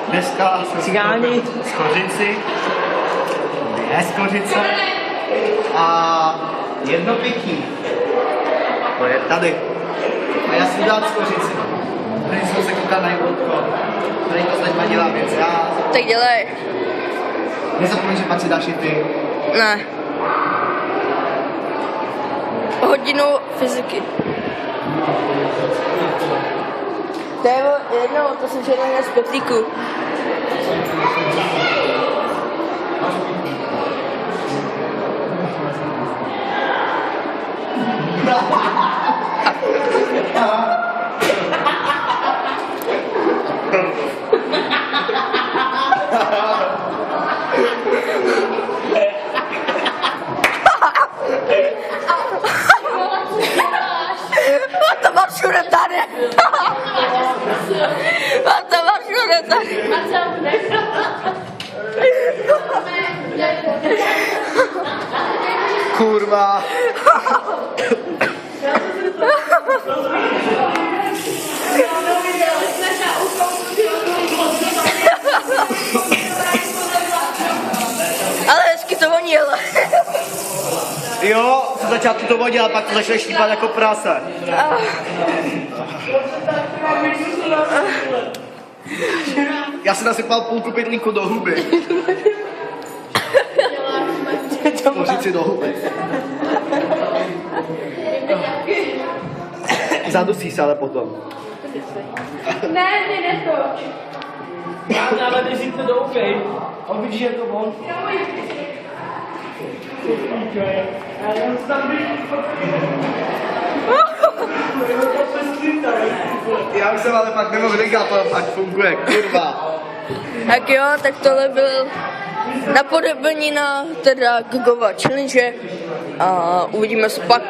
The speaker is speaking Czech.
Dneska jsme Cigáni z Kořici, je z Kořice a jedno pití, to je tady. A já si dát z Kořici. Tady jsem se koukal na jídlko, tady to snažíme dělat věc. Já Tak dělej. nezapomeň, že pak si dáš i ty. Ne. Hodinu fyziky. To je jedno, to jsem četl z Petlíku. To má všude tady. To má všude tady. Kurva. Ale hezky to vonilo. Jo, se začátku to vodil, a pak to začne štípat jako prase. Já jsem nasypal půlku pytlíku do huby. Kořici do huby. Zadusí se ale potom. Ne, ty netoč. ale ty si to doufej. A vidíš, že to on. Já už jsem ale pak nemohl říkat, to fakt funguje, kurva. Tak jo, tak tohle byl napodobenina teda Gogova challenge a uvidíme se pak.